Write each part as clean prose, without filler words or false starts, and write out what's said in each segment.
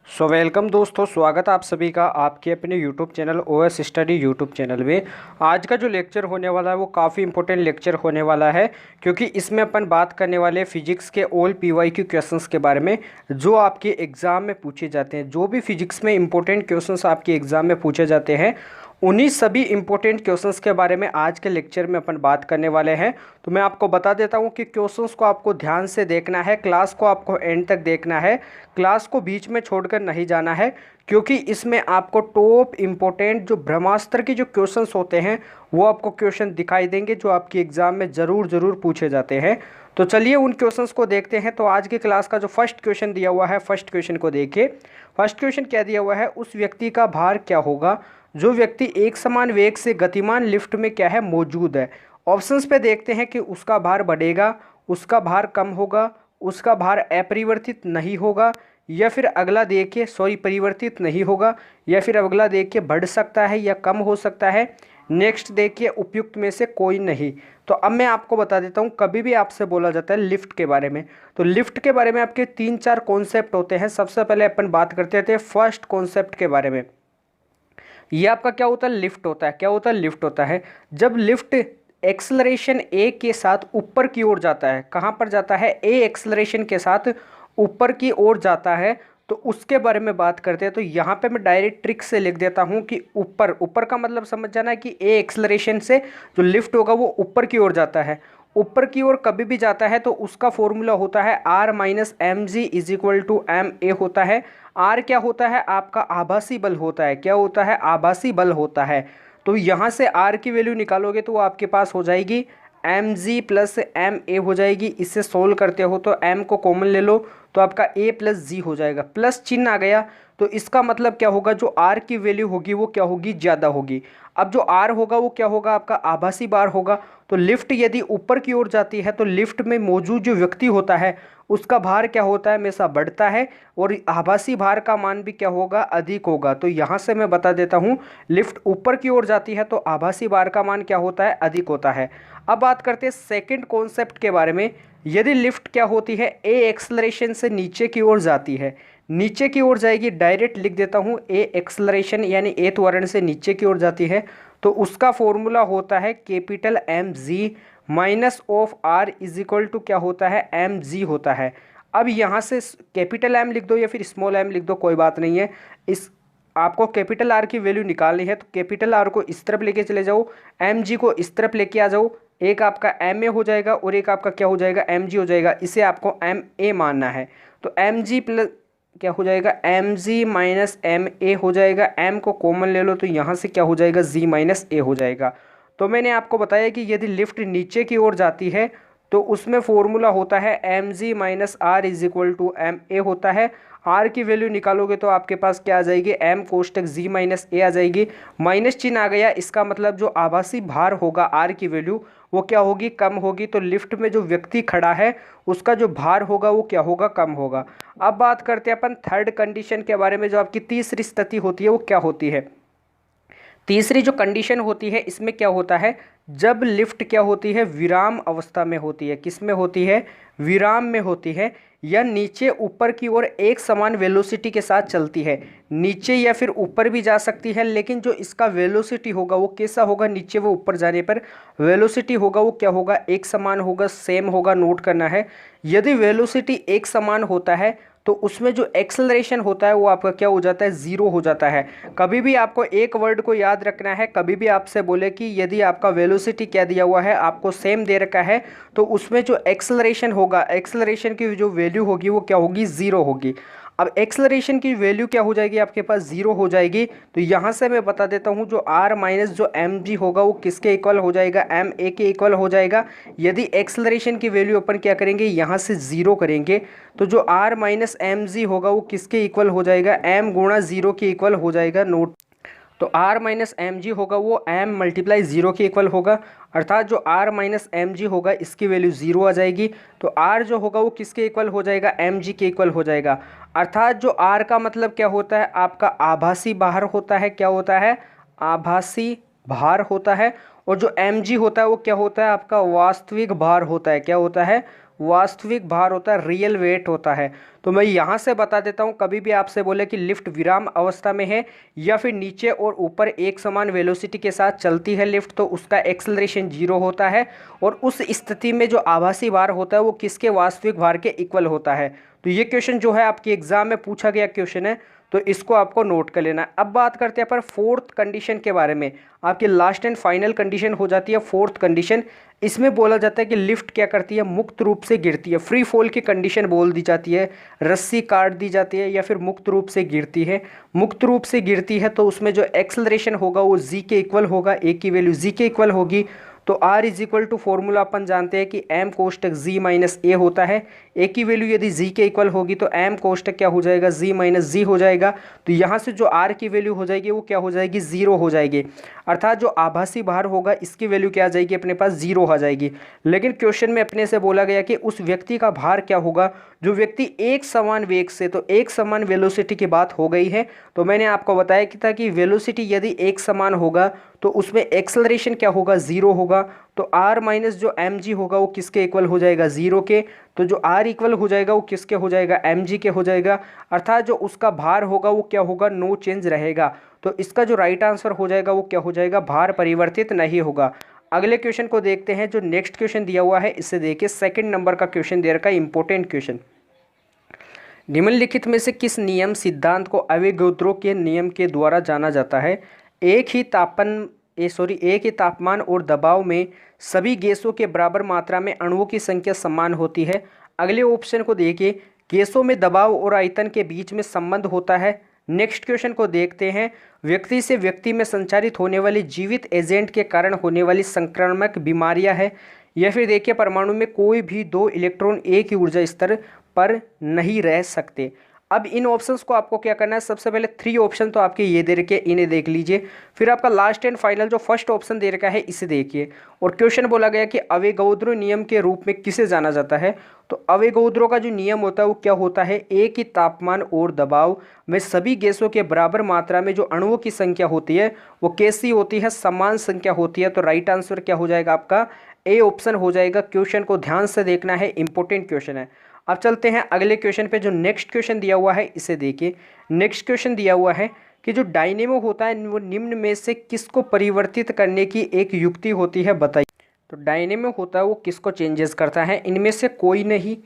Welcome दोस्तों, स्वागत है आप सभी का आपके अपने YouTube channel OS study YouTube channel में। आज का जो लेक्चर होने वाला है वो काफ़ी इंपॉर्टेंट लेक्चर होने वाला है, क्योंकि इसमें अपन बात करने वाले फिजिक्स के ऑल पीवाईक्यू क्वेश्चंस के बारे में जो आपके एग्ज़ाम में पूछे जाते हैं। जो भी फिजिक्स में इंपॉर्टेंट क्वेश्चंस आपके एग्ज़ाम में पूछे जाते हैं उन्हीं सभी इंपॉर्टेंट क्वेश्चंस के बारे में आज के लेक्चर में अपन बात करने वाले हैं। तो मैं आपको बता देता हूं कि क्वेश्चंस को आपको ध्यान से देखना है, क्लास को आपको एंड तक देखना है, क्लास को बीच में छोड़कर नहीं जाना है, क्योंकि इसमें आपको टॉप इंपॉर्टेंट जो ब्रह्मास्त्र के जो क्वेश्चंस होते हैं वो आपको क्वेश्चन दिखाई देंगे जो आपके एग्जाम में ज़रूर पूछे जाते हैं। तो चलिए उन क्वेश्चंस को देखते हैं। तो आज की क्लास का जो फर्स्ट क्वेश्चन दिया हुआ है, फर्स्ट क्वेश्चन को देखिए। फर्स्ट क्वेश्चन क्या दिया हुआ है, उस व्यक्ति का भार क्या होगा जो व्यक्ति एक समान वेग से गतिमान लिफ्ट में क्या है मौजूद है। ऑप्शंस पे देखते हैं कि उसका भार बढ़ेगा, उसका भार कम होगा, उसका भार अपरिवर्तित नहीं होगा, या फिर अगला देखिए परिवर्तित नहीं होगा, या फिर अगला देखिए बढ़ सकता है या कम हो सकता है। नेक्स्ट देखिए उपयुक्त में से कोई नहीं। तो अब मैं आपको बता देता हूँ, कभी भी आपसे बोला जाता है लिफ्ट के बारे में, तो लिफ्ट के बारे में आपके 3-4 कॉन्सेप्ट होते हैं। सबसे पहले अपन बात करते थे फर्स्ट कॉन्सेप्ट के बारे में। ये आपका क्या होता है, लिफ्ट होता है। क्या होता है, लिफ्ट होता है। जब लिफ्ट एक्सलरेशन ए के साथ ऊपर की ओर जाता है, कहाँ पर जाता है, ए एक्सलरेशन के साथ ऊपर की ओर जाता है, तो उसके बारे में बात करते हैं। तो यहाँ पे मैं डायरेक्ट ट्रिक से लिख देता हूँ कि ऊपर, ऊपर का मतलब समझ जाना है कि ए एक्सलरेशन से जो लिफ्ट होगा वो ऊपर की ओर जाता है। ऊपर की ओर कभी भी जाता है तो उसका फॉर्मूला होता है r minus m g is equal to m a होता है। आर क्या होता है, आपका आभासी बल होता है। क्या होता है, आभासी बल होता है। तो यहाँ से आर की वैल्यू निकालोगे तो वो आपके पास हो जाएगी m g plus m a हो जाएगी। इससे सोल्व करते हो तो एम को कॉमन ले लो तो आपका ए प्लस जी हो जाएगा। प्लस चिन्ह आ गया तो इसका मतलब क्या होगा, जो आर की वैल्यू होगी वो क्या होगी, ज़्यादा होगी। अब जो आर होगा वो क्या होगा, आपका आभासी भार होगा। तो लिफ्ट यदि ऊपर की ओर जाती है तो लिफ्ट में मौजूद जो व्यक्ति होता है उसका भार क्या होता है, हमेशा बढ़ता है, और आभासी भार का मान भी क्या होगा, अधिक होगा। तो यहाँ से मैं बता देता हूँ, लिफ्ट ऊपर की ओर जाती है तो आभासी भार का मान क्या होता है, अधिक होता है। अब बात करते हैं सेकंड कॉन्सेप्ट के बारे में। यदि लिफ्ट क्या होती है, ए एक्सलरेशन से नीचे की ओर जाती है, नीचे की ओर जाएगी, डायरेक्ट लिख देता हूँ, ए एक्सलरेशन यानी ए त्वरण से नीचे की ओर जाती है, तो उसका फॉर्मूला होता है capital m g minus of r is equal to क्या होता है, एम जी होता है। अब यहाँ से कैपिटल एम लिख दो या फिर स्मॉल एम लिख दो, कोई बात नहीं है। इस आपको कैपिटल आर की वैल्यू निकालनी है तो कैपिटल आर को इस तरफ लेके चले जाओ, एम जी को इस तरफ लेके आ जाओ। एक आपका एम ए हो जाएगा और एक आपका क्या हो जाएगा, एम जी हो जाएगा। इसे आपको एम ए मानना है तो एम जी प्लस क्या हो जाएगा, m g minus m a हो जाएगा। एम को कॉमन ले लो तो यहाँ से क्या हो जाएगा, जी माइनस ए हो जाएगा। तो मैंने आपको बताया कि यदि लिफ्ट नीचे की ओर जाती है तो उसमें फॉर्मूला होता है m g minus r is equal to m a होता है। आर की वैल्यू निकालोगे तो आपके पास क्या आ जाएगी, एम कोष्टक जी माइनस ए आ जाएगी। माइनस चिन्ह आ गया, इसका मतलब जो आभासी भार होगा आर की वैल्यू वो क्या होगी, कम होगी। तो लिफ्ट में जो व्यक्ति खड़ा है उसका जो भार होगा वो क्या होगा, कम होगा। अब बात करते हैं अपन थर्ड कंडीशन के बारे में। जो आपकी तीसरी स्थिति होती है वो क्या होती है, तीसरी जो कंडीशन होती है इसमें क्या होता है, जब लिफ्ट क्या होती है, विराम अवस्था में होती है। किस में होती है, विराम में होती है, या नीचे ऊपर की ओर एक समान वेलोसिटी के साथ चलती है। नीचे या फिर ऊपर भी जा सकती है, लेकिन जो इसका वेलोसिटी होगा वो कैसा होगा, नीचे वो ऊपर जाने पर वेलोसिटी होगा वो क्या होगा, एक समान होगा, सेम होगा। नोट करना है, यदि वेलोसिटी एक समान होता है तो उसमें जो एक्सेलरेशन होता है वो आपका क्या हो जाता है, ज़ीरो हो जाता है। कभी भी आपको एक वर्ड को याद रखना है, कभी भी आपसे बोले कि यदि आपका वेलोसिटी क्या दिया हुआ है, आपको सेम दे रखा है, तो उसमें जो एक्सेलरेशन होगा, एक्सेलरेशन की जो वैल्यू होगी वो क्या होगी, ज़ीरो होगी। अब एक्सेलरेशन की वैल्यू क्या हो जाएगी, आपके पास ज़ीरो हो जाएगी। तो यहाँ से मैं बता देता हूँ, जो आर माइनस जो एम जी होगा वो किसके इक्वल हो जाएगा, एम ए के इक्वल हो जाएगा। यदि एक्सेलरेशन की वैल्यू अपन क्या करेंगे, यहाँ से ज़ीरो करेंगे तो जो आर माइनस एम जी होगा वो किसके इक्वल हो जाएगा, एम गुणा ज़ीरो के इक्वल हो जाएगा। नोट, तो आर माइनस एम जी होगा वो एम मल्टीप्लाई ज़ीरो के इक्वल होगा, अर्थात जो आर माइनस एम जी होगा इसकी वैल्यू ज़ीरो आ जाएगी। तो आर जो होगा वो किसके इक्वल हो जाएगा, एम जी के इक्वल हो जाएगा। अर्थात जो आर का मतलब क्या होता है, आपका आभासी भार होता है। क्या होता है, आभासी भार होता है। और जो एम जी होता है वो क्या होता है, आपका वास्तविक भार होता है। क्या होता है, वास्तविक भार होता है, रियल वेट होता है। तो मैं यहाँ से बता देता हूँ, कभी भी आपसे बोले कि लिफ्ट विराम अवस्था में है या फिर नीचे और ऊपर एक समान वेलोसिटी के साथ चलती है लिफ्ट, तो उसका एक्सेलरेशन 0 होता है। और उस स्थिति में जो आभासी भार होता है वो किसके वास्तविक भार के इक्वल होता है। तो ये क्वेश्चन जो है आपके एग्जाम में पूछा गया क्वेश्चन है, तो इसको आपको नोट कर लेना है। अब बात करते हैं अपन फोर्थ कंडीशन के बारे में। आपकी लास्ट एंड फाइनल कंडीशन हो जाती है फोर्थ कंडीशन। इसमें बोला जाता है कि लिफ्ट क्या करती है, मुक्त रूप से गिरती है। फ्री फॉल की कंडीशन बोल दी जाती है, रस्सी काट दी जाती है या फिर मुक्त रूप से गिरती है। मुक्त रूप से गिरती है तो उसमें जो एक्सेलरेशन होगा वो जी के इक्वल होगा, ए की वैल्यू जी के इक्वल होगी। तो R is equal to formula अपन जानते हैं कि एम कोष्टक जी माइनस ए होता है। ए की वैल्यू यदि जी के इक्वल होगी तो एम कोष्टक क्या हो जाएगा, जी माइनस जी हो जाएगा। तो यहाँ से जो आर की वैल्यू हो जाएगी वो क्या हो जाएगी, 0 हो जाएगी। अर्थात जो आभासी भार होगा इसकी वैल्यू क्या आ जाएगी, अपने पास 0 आ जाएगी। लेकिन क्वेश्चन में अपने से बोला गया कि उस व्यक्ति का भार क्या होगा जो व्यक्ति एक समान वेग से, तो एक समान वेलोसिटी की बात हो गई है। तो मैंने आपको बताया कि था कि वेलोसिटी यदि एक समान होगा तो उसमें एक्सेलरेशन क्या होगा, 0 होगा। तो आर माइनस जो एम जी होगा वो किसके इक्वल हो जाएगा, 0 के। तो जो आर इक्वल हो जाएगा वो किसके हो जाएगा, एम जी के हो जाएगा। अर्थात जो उसका भार होगा वो क्या होगा, नो चेंज रहेगा। तो इसका जो राइट आंसर हो जाएगा वो क्या हो जाएगा, भार परिवर्तित नहीं होगा। अगले क्वेश्चन को देखते हैं, जो नेक्स्ट क्वेश्चन दिया हुआ है इसे देखिए। सेकंड नंबर का क्वेश्चन दे रखा है, इंपॉर्टेंट क्वेश्चन। निम्नलिखित में से किस नियम सिद्धांत को अवोगाद्रो के नियम के द्वारा जाना जाता है। एक ही तापमान और दबाव में सभी गैसों के बराबर मात्रा में अणुओं की संख्या समान होती है। अगले ऑप्शन को देखिए, गैसों में दबाव और आयतन के बीच में संबंध होता है। नेक्स्ट क्वेश्चन को देखते हैं, व्यक्ति से व्यक्ति में संचारित होने वाली जीवित एजेंट के कारण होने वाली संक्रामक बीमारियां हैं। या फिर देखिए, परमाणु में कोई भी 2 इलेक्ट्रॉन एक ही ऊर्जा स्तर पर नहीं रह सकते। अब इन ऑप्शंस को आपको क्या करना है, सबसे पहले 3 ऑप्शन तो आपके ये दे रखे, इन्हें देख लीजिए। फिर आपका लास्ट एंड फाइनल जो फर्स्ट ऑप्शन दे रखा है इसे देखिए। और क्वेश्चन बोला गया कि अवोगाद्रो नियम के रूप में किसे जाना जाता है। तो अवोगाद्रो का जो नियम होता है वो क्या होता है, एक ही तापमान और दबाव में सभी गैसों के बराबर मात्रा में जो अणुओं की संख्या होती है वो कैसी होती है, समान संख्या होती है। तो राइट आंसर क्या हो जाएगा, आपका ए ऑप्शन हो जाएगा। क्वेश्चन को ध्यान से देखना है, इंपॉर्टेंट क्वेश्चन है। अब चलते हैं अगले क्वेश्चन पे। जो नेक्स्ट क्वेश्चन दिया हुआ है इसे देखिए। नेक्स्ट क्वेश्चन दिया हुआ है कि जो डायनेमो होता है वो निम्न में से किसको परिवर्तित करने की एक युक्ति होती है, बताइए। तो डायनेमो होता है वो किसको चेंजेस करता है, इनमें से कोई नहीं।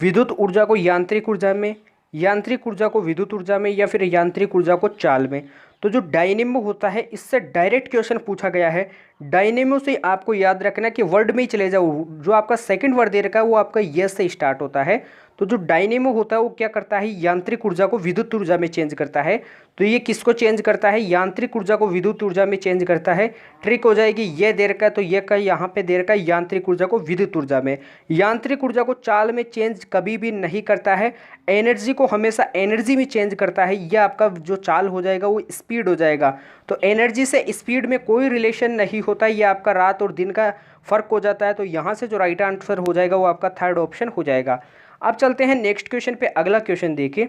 विद्युत ऊर्जा को यांत्रिक ऊर्जा में, यांत्रिक ऊर्जा को विद्युत ऊर्जा में, या फिर यांत्रिक ऊर्जा को चाल में। तो जो डायनेमो होता है इससे डायरेक्ट क्वेश्चन पूछा गया है। डायनेमो से आपको याद रखना कि वर्ड में ही चले जाओ, जो आपका सेकंड वर्ड दे रखा है वो आपका यस से स्टार्ट होता है। तो जो डायनेमो होता है वो क्या करता है, यांत्रिक ऊर्जा को विद्युत ऊर्जा में चेंज करता है। तो ये किसको चेंज करता है, यांत्रिक ऊर्जा को विद्युत ऊर्जा में चेंज करता है। ट्रिक हो जाएगी, ये दे रखा है तो ये का यहाँ पे दे रखा है यांत्रिक ऊर्जा को विद्युत ऊर्जा में। यांत्रिक ऊर्जा को चाल में चेंज कभी भी नहीं करता है, एनर्जी को हमेशा एनर्जी में चेंज करता है। ये आपका जो चाल हो जाएगा वो स्पीड हो जाएगा। तो एनर्जी से स्पीड में कोई रिलेशन नहीं होता, ये आपका रात और दिन का फर्क हो जाता है। तो यहाँ से जो राइट आंसर हो जाएगा वो आपका थर्ड ऑप्शन हो जाएगा। अब चलते हैं नेक्स्ट क्वेश्चन पे। अगला क्वेश्चन देखिए,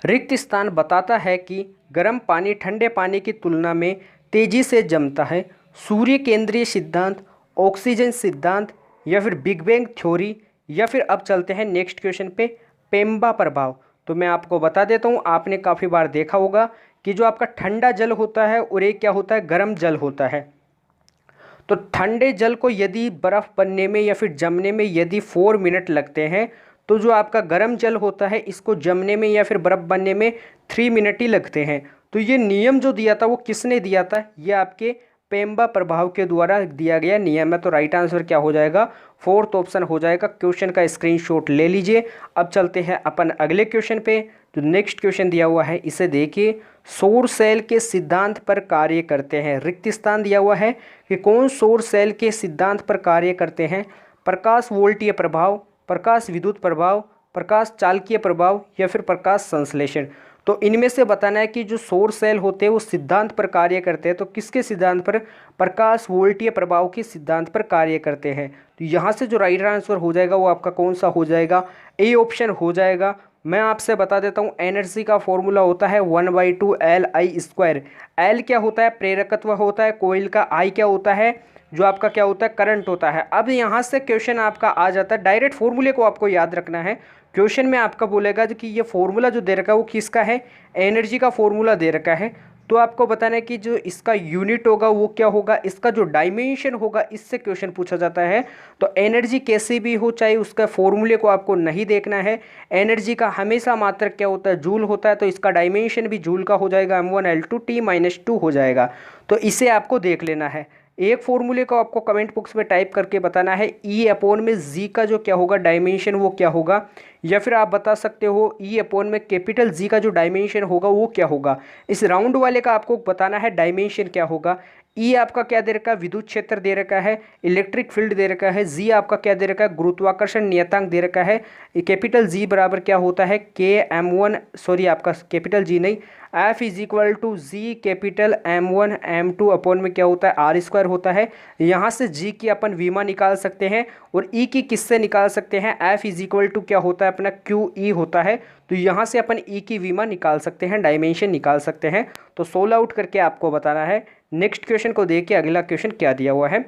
रिक्त स्थान बताता है कि गर्म पानी ठंडे पानी की तुलना में तेजी से जमता है। सूर्य केंद्रीय सिद्धांत, ऑक्सीजन सिद्धांत, या फिर बिग बैंग थ्योरी, या फिर अब चलते हैं नेक्स्ट क्वेश्चन पे, पेम्बा प्रभाव। तो मैं आपको बता देता हूँ, आपने काफ़ी बार देखा होगा कि जो आपका ठंडा जल होता है और एक क्या होता है, गर्म जल होता है। तो ठंडे जल को यदि बर्फ़ बनने में या फिर जमने में यदि 4 मिनट लगते हैं, तो जो आपका गर्म जल होता है इसको जमने में या फिर बर्फ़ बनने में 3 मिनट ही लगते हैं। तो ये नियम जो दिया था वो किसने दिया था, ये आपके पेम्बा प्रभाव के द्वारा दिया गया नियम है। तो राइट आंसर क्या हो जाएगा, फोर्थ ऑप्शन हो जाएगा। क्वेश्चन का स्क्रीनशॉट ले लीजिए। अब चलते हैं अपन अगले क्वेश्चन पे। जो नेक्स्ट क्वेश्चन दिया हुआ है इसे देखिए, सौर सेल के सिद्धांत पर कार्य करते हैं। रिक्त स्थान दिया हुआ है कि कौन सौर सेल के सिद्धांत पर कार्य करते हैं। प्रकाश वोल्टीय प्रभाव, प्रकाश विद्युत प्रभाव, प्रकाश चालकीय प्रभाव, या फिर प्रकाश संश्लेषण। तो इनमें से बताना है कि जो सौर सेल होते हैं वो सिद्धांत पर कार्य करते हैं। तो किसके सिद्धांत पर, प्रकाश वोल्टीय प्रभाव के सिद्धांत पर कार्य करते हैं। तो यहाँ से जो राइट आंसर हो जाएगा वो आपका कौन सा हो जाएगा, ए ऑप्शन हो जाएगा। मैं आपसे बता देता हूँ, एनर्जी का फॉर्मूला होता है 1/2 LI²। एल क्या होता है, प्रेरकत्व होता है कोइल का। आई क्या होता है, जो आपका क्या होता है, करंट होता है। अब यहाँ से क्वेश्चन आपका आ जाता है, डायरेक्ट फॉर्मूले को आपको याद रखना है। क्वेश्चन में आपका बोलेगा कि ये फॉर्मूला जो दे रखा है वो किसका है, एनर्जी का फॉर्मूला दे रखा है। तो आपको बताना है कि जो इसका यूनिट होगा वो क्या होगा, इसका जो डायमेंशन होगा, इससे क्वेश्चन पूछा जाता है। तो एनर्जी कैसे भी हो, चाहे उसका फॉर्मूले को आपको नहीं देखना है। एनर्जी का हमेशा मात्रक क्या होता है, जूल होता है। तो इसका डायमेंशन भी जूल का हो जाएगा, m1L2T-2 हो जाएगा। तो इसे आपको देख लेना है। एक फॉर्मूले को आपको कमेंट बॉक्स में टाइप करके बताना है, ई अपॉन में जी का जो क्या होगा डायमेंशन वो क्या होगा, या फिर आप बता सकते हो ई अपॉन में कैपिटल जी का जो डायमेंशन होगा वो क्या होगा। इस राउंड वाले का आपको बताना है डायमेंशन क्या होगा। ई आपका क्या दे रखा है, विद्युत क्षेत्र दे रखा है, इलेक्ट्रिक फील्ड दे रखा है। जी आपका क्या दे रखा है, गुरुत्वाकर्षण नियतांक दे रखा है। कैपिटल जी बराबर क्या होता है, KM1, सॉरी आपका कैपिटल जी नहीं, F is equal to g capital M1 M2 upon में क्या होता है, R² होता है। यहाँ से जी की अपन वीमा निकाल सकते हैं और ई की किससे निकाल सकते हैं, F इज इक्वल टू क्या होता है अपना QE होता है। तो यहाँ से अपन ई की वीमा निकाल सकते हैं, डायमेंशन निकाल सकते हैं। तो 16 आउट करके आपको बताना है। नेक्स्ट क्वेश्चन को देखिए, अगला क्वेश्चन क्या दिया हुआ है।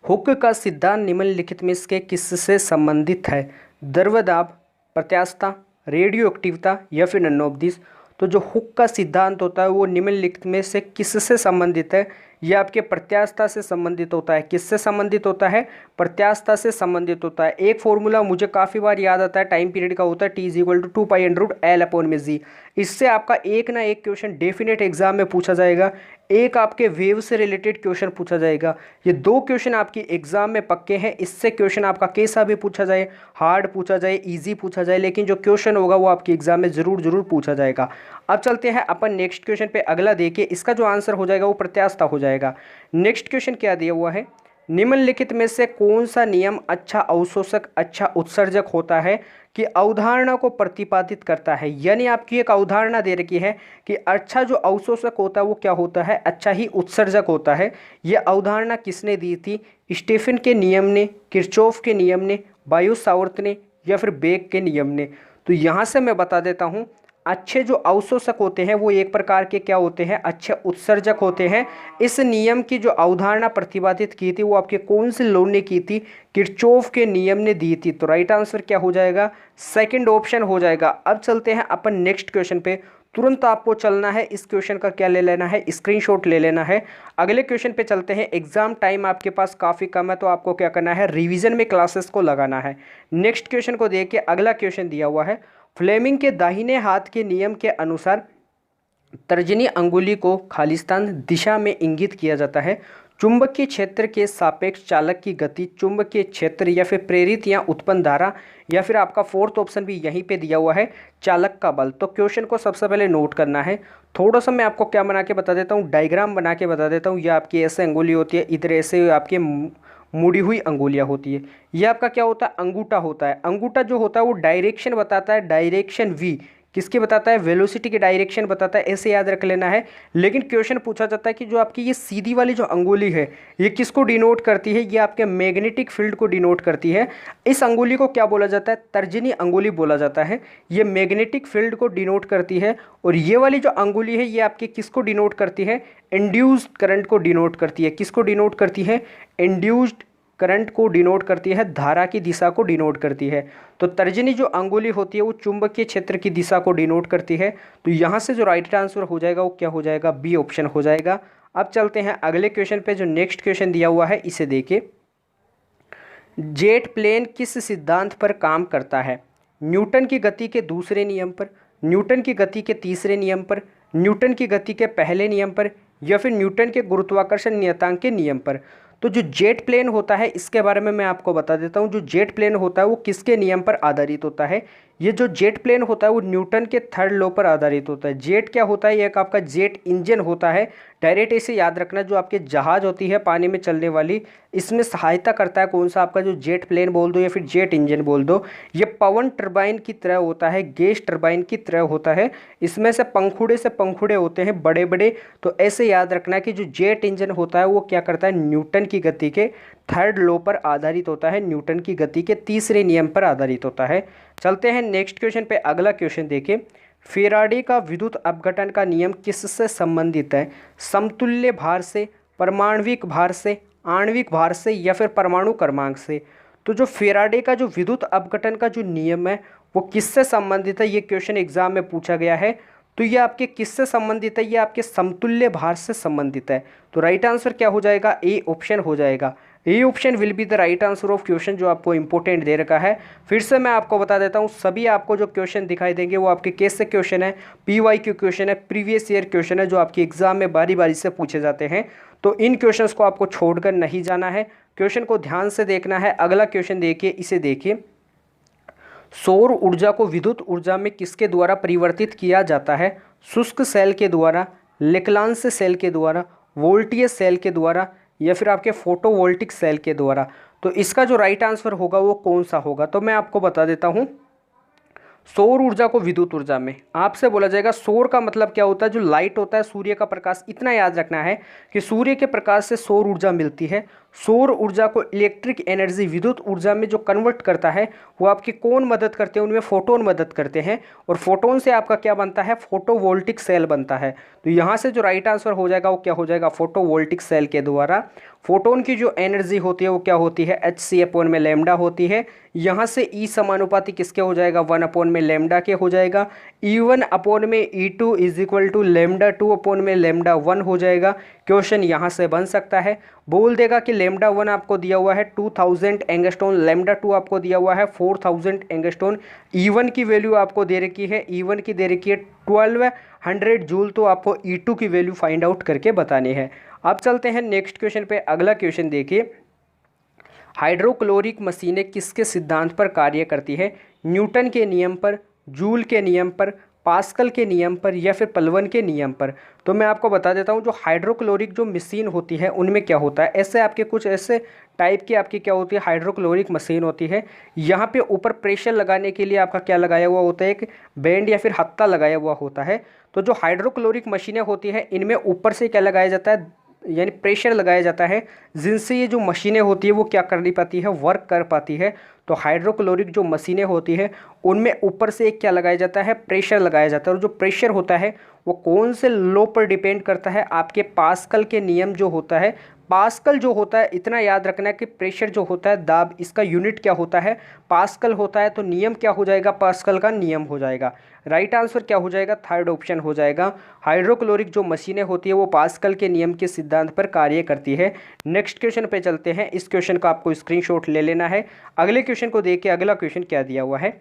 हुक का सिद्धांत निम्नलिखित में से किससे संबंधित है, द्रव्यदाब, प्रत्यास्थता, रेडियो एक्टिवता या फिर नन्नोपदिश। तो जो हुक का सिद्धांत होता है वो निम्नलिखित में से किससे संबंधित है, यह आपके प्रत्यास्थता से संबंधित होता है। किससे संबंधित होता है, प्रत्यास्थता से संबंधित होता है। एक फॉर्मूला मुझे काफ़ी बार याद आता है, टाइम पीरियड का होता है, T is equal to 2π/L/g। इससे आपका एक ना एक क्वेश्चन डेफिनेट एग्जाम में पूछा जाएगा। एक आपके वेव से रिलेटेड क्वेश्चन पूछा जाएगा। ये दो क्वेश्चन आपकी एग्जाम में पक्के हैं। इससे क्वेश्चन आपका कैसा भी पूछा जाए, हार्ड पूछा जाए, इजी पूछा जाए, लेकिन जो क्वेश्चन होगा वो आपकी एग्जाम में जरूर पूछा जाएगा। अब चलते हैं अपन नेक्स्ट क्वेश्चन पे। अगला देखिए, इसका जो आंसर हो जाएगा वो प्रत्यास्थता हो जाएगा। नेक्स्ट क्वेश्चन क्या दिया हुआ है, निम्नलिखित में से कौन सा नियम अच्छा अवशोषक अच्छा उत्सर्जक होता है कि अवधारणा को प्रतिपादित करता है। यानी आपकी एक अवधारणा दे रखी है कि अच्छा जो अवशोषक होता है वो क्या होता है, अच्छा ही उत्सर्जक होता है। यह अवधारणा किसने दी थी, स्टीफन के नियम ने, किरचॉफ के नियम ने, बायोट सावर्त ने या फिर बेक के नियम ने। तो यहाँ से मैं बता देता हूँ, अच्छे जो अवशोषक होते हैं वो एक प्रकार के क्या होते हैं, अच्छे उत्सर्जक होते हैं। इस नियम की जो अवधारणा प्रतिपादित की थी वो आपके कौन से लॉ ने की थी, किरचॉफ के नियम ने दी थी। तो राइट आंसर क्या हो जाएगा, सेकंड ऑप्शन हो जाएगा। अब चलते हैं अपन नेक्स्ट क्वेश्चन पे। तुरंत आपको चलना है, इस क्वेश्चन का क्या ले लेना है, स्क्रीनशॉट ले लेना है। अगले क्वेश्चन पे चलते हैं। एग्जाम टाइम आपके पास काफ़ी कम है तो आपको क्या करना है, रिवीजन में क्लासेस को लगाना है। नेक्स्ट क्वेश्चन को देखिए, अगला क्वेश्चन दिया हुआ है, फ्लेमिंग के दाहिने हाथ के नियम के अनुसार तर्जनी अंगुली को खालिस्तान दिशा में इंगित किया जाता है। चुंबकीय क्षेत्र के सापेक्ष चालक की गति, चुंबकीय क्षेत्र या फिर प्रेरित या उत्पन्न धारा, या फिर आपका फोर्थ ऑप्शन भी यहीं पे दिया हुआ है, चालक का बल। तो क्वेश्चन को सबसे पहले नोट करना है। थोड़ा सा मैं आपको क्या बना के बता देता हूँ, डायग्राम बना के बता देता हूँ। यह आपकी ऐसे अंगुली होती है, इधर ऐसे आपके मुड़ी हुई अंगुलियां होती है। ये आपका क्या होता है, अंगूठा होता है। अंगूठा जो होता है वो डायरेक्शन बताता है, डायरेक्शन वी किसकी बताता है, वेलोसिटी की डायरेक्शन बताता है। ऐसे याद रख लेना है। लेकिन क्वेश्चन पूछा जाता है कि जो आपकी ये सीधी वाली जो अंगुली है ये किसको डिनोट करती है, ये आपके मैग्नेटिक फील्ड को डिनोट करती है। इस अंगुली को क्या बोला जाता है, तर्जनी अंगुली बोला जाता है। ये मैग्नेटिक फील्ड को डिनोट करती है। और ये वाली जो अंगुली है ये आपके किसको डिनोट करती है, इंड्यूस्ड करंट को डिनोट करती है। किसको डिनोट करती है, इंड्यूस्ड करंट को डिनोट करती है, धारा की दिशा को डिनोट करती है। तो तर्जनी जो अंगुली होती है वो चुंबकीय क्षेत्र की दिशा को डिनोट करती है। तो यहाँ से जो राइट आंसर हो जाएगा वो क्या हो जाएगा, बी ऑप्शन हो जाएगा। अब चलते हैं अगले क्वेश्चन पे। जो नेक्स्ट क्वेश्चन दिया हुआ है इसे देखिए, जेट प्लेन किस सिद्धांत पर काम करता है, न्यूटन की गति के दूसरे नियम पर, न्यूटन की गति के तीसरे नियम पर, न्यूटन की गति के पहले नियम पर, या फिर न्यूटन के गुरुत्वाकर्षण नियतांक के नियम पर। तो जो जेट प्लेन होता है इसके बारे में मैं आपको बता देता हूँ। जो जेट प्लेन होता है वो किसके नियम पर आधारित होता है, ये जो जेट प्लेन होता है वो न्यूटन के थर्ड लॉ पर आधारित होता है। जेट क्या होता है, एक आपका जेट इंजन होता है। डायरेक्ट इसे याद रखना, जो आपके जहाज होती है पानी में चलने वाली, इसमें सहायता करता है कौन सा, आपका जो जेट प्लेन बोल दो या फिर जेट इंजन बोल दो। ये पवन टरबाइन की तरह होता है, गैस टरबाइन की तरह होता है। इसमें से पंखुड़े होते हैं बड़े बड़े। तो ऐसे याद रखना कि जो जेट इंजन होता है वो क्या करता है, न्यूटन की गति के थर्ड लॉ पर आधारित होता है, न्यूटन की गति के तीसरे नियम पर आधारित होता है। चलते हैं नेक्स्ट क्वेश्चन पे। अगला क्वेश्चन देखिए, फेराडे का विद्युत अपघटन का नियम किससे संबंधित है, समतुल्य भार से, परमाणविक भार से, आणविक भार से या फिर परमाणु क्रमांक से। तो जो फेराडे का जो विद्युत अपघटन का जो नियम है वो किससे संबंधित है, ये क्वेश्चन एग्जाम में पूछा गया है। तो ये आपके किससे संबंधित है, ये आपके समतुल्य भार से संबंधित है। तो राइट आंसर क्या हो जाएगा, ए ऑप्शन हो जाएगा। A option will be the right answer of question जो आपको इंपॉर्टेंट दे रखा है। फिर से मैं आपको बता देता हूँ, सभी आपको जो क्वेश्चन दिखाई देंगे वो आपके केस से क्वेश्चन है, PYQ क्वेश्चन है, प्रीवियस ईयर क्वेश्चन है, जो आपके एग्जाम में बारी बारी से पूछे जाते हैं। तो इन क्वेश्चंस को आपको छोड़कर नहीं जाना है, क्वेश्चन को ध्यान से देखना है। अगला क्वेश्चन देखिए, इसे देखिए, सौर ऊर्जा को विद्युत ऊर्जा में किसके द्वारा परिवर्तित किया जाता है? शुष्क सेल के द्वारा, लेक्लांश सेल के द्वारा, वोल्टीय सेल के द्वारा, या फिर आपके फोटोवोल्टिक सेल के द्वारा। तो इसका जो राइट आंसर होगा वो कौन सा होगा, तो मैं आपको बता देता हूँ। सौर ऊर्जा को विद्युत ऊर्जा में आपसे बोला जाएगा, सौर का मतलब क्या होता है, जो लाइट होता है, सूर्य का प्रकाश। इतना याद रखना है कि सूर्य के प्रकाश से सौर ऊर्जा मिलती है। सौर ऊर्जा को इलेक्ट्रिक एनर्जी विद्युत ऊर्जा में जो कन्वर्ट करता है वो आपकी कौन मदद करते हैं, उनमें फोटोन मदद करते हैं। और फोटोन से आपका क्या बनता है, फोटोवोल्टिक सेल बनता है। तो यहाँ से जो राइट आंसर हो जाएगा वो क्या हो जाएगा, फोटोवोल्टिक सेल के द्वारा। फोटोन की जो एनर्जी होती है वो क्या होती है, hc/λ होती है। यहाँ से E समानुपाती किसके हो जाएगा, 1/λ के हो जाएगा। E1/E2 = λ2/λ1 हो जाएगा। क्वेश्चन यहाँ से बन सकता है, बोल देगा कि λ1 आपको दिया हुआ है 2000 एंगस्ट्रॉन, λ2 आपको दिया हुआ है 4000 एंगस्ट्रॉन, E1 की वैल्यू आपको दे रखी है, E1 की दे रखी है 1200 जूल। तो आपको E2 की वैल्यू फाइंड आउट करके बतानी है। अब चलते हैं नेक्स्ट क्वेश्चन पे। अगला क्वेश्चन देखिए, हाइड्रोक्लोरिक मशीनें किसके सिद्धांत पर कार्य करती है? न्यूटन के नियम पर, जूल के नियम पर, पास्कल के नियम पर, या फिर पलवन के नियम पर। तो मैं आपको बता देता हूँ, जो हाइड्रोक्लोरिक जो मशीन होती है उनमें क्या होता है, ऐसे आपके कुछ ऐसे टाइप की आपकी क्या होती है, हाइड्रोक्लोरिक मशीन होती है। यहाँ पे ऊपर प्रेशर लगाने के लिए आपका क्या लगाया हुआ होता है, एक बैंड या फिर हत्ता लगाया हुआ होता है। तो जो हाइड्रोक्लोरिक मशीनें होती हैं इनमें ऊपर से क्या लगाया जाता है, यानी प्रेशर लगाया जाता है, जिनसे ये जो मशीनें होती है वो क्या कर नहीं पाती है, वर्क कर पाती है। तो हाइड्रोक्लोरिक जो मशीनें होती है उनमें ऊपर से एक क्या लगाया जाता है, प्रेशर लगाया जाता है। और जो प्रेशर होता है वो कौन से लॉ पर डिपेंड करता है, आपके पास्कल के नियम जो होता है। पास्कल जो होता है, इतना याद रखना है कि प्रेशर जो होता है, दाब, इसका यूनिट क्या होता है, पास्कल होता है। तो नियम क्या हो जाएगा, पास्कल का नियम हो जाएगा। राइट आंसर क्या हो जाएगा, थर्ड ऑप्शन हो जाएगा। हाइड्रोक्लोरिक जो मशीनें होती है वो पास्कल के नियम के सिद्धांत पर कार्य करती है। नेक्स्ट क्वेश्चन पे चलते हैं। इस क्वेश्चन का आपको स्क्रीनशॉट ले लेना है। अगले क्वेश्चन को देख के अगला क्वेश्चन क्या दिया हुआ है।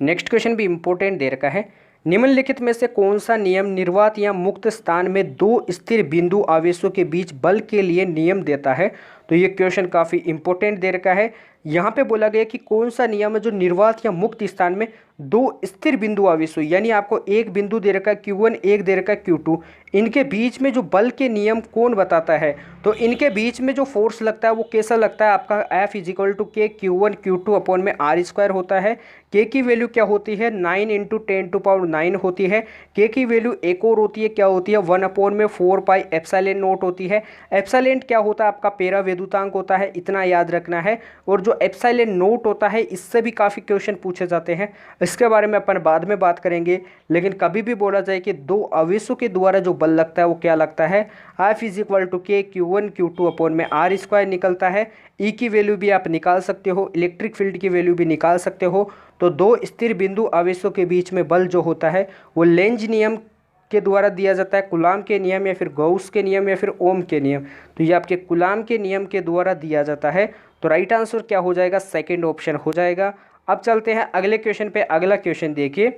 नेक्स्ट क्वेश्चन भी इंपॉर्टेंट दे रखा है, निम्नलिखित में से कौन सा नियम निर्वात या मुक्त स्थान में दो स्थिर बिंदु आवेशों के बीच बल के लिए नियम देता है? तो ये क्वेश्चन काफ़ी इंपॉर्टेंट दे रखा है। यहाँ पे बोला गया कि कौन सा नियम है जो निर्वात या मुक्त स्थान में दो स्थिर बिंदु आवेशों, यानी आपको एक बिंदु दे रखा है Q1, एक दे रखा है Q2, इनके बीच में जो बल के नियम कौन बताता है? तो इनके बीच में जो फोर्स लगता है वो कैसा लगता है, आपका F = K Q1 Q2/r² होता है। K की वैल्यू क्या होती है, 9 × 10⁹ होती है। K की वैल्यू एक और होती है, क्या होती है, 1/4πε0 होती है। एप्सिलॉन क्या होता है, आपका पेरा वैद्युतांक होता है, इतना याद रखना है। और जो ε0 होता है इससे भी काफ़ी क्वेश्चन पूछे जाते हैं, इसके बारे में अपन बाद में बात करेंगे। लेकिन कभी भी बोला जाए कि दो आवेशों के द्वारा जो बल लगता है वो क्या लगता है, F = K Q1 Q2/r² निकलता है। E की वैल्यू भी आप निकाल सकते हो, इलेक्ट्रिक फील्ड की वैल्यू भी निकाल सकते हो। तो दो स्थिर बिंदु आवेशों के बीच में बल जो होता है वो लेंज नियम के द्वारा दिया जाता है, कूलाम के नियम या फिर गॉस के नियम या फिर ओम के नियम। तो ये आपके कूलाम के नियम के द्वारा दिया जाता है। तो राइट आंसर क्या हो जाएगा, सेकंड ऑप्शन हो जाएगा। अब चलते हैं अगले क्वेश्चन पे। अगला क्वेश्चन देखिए,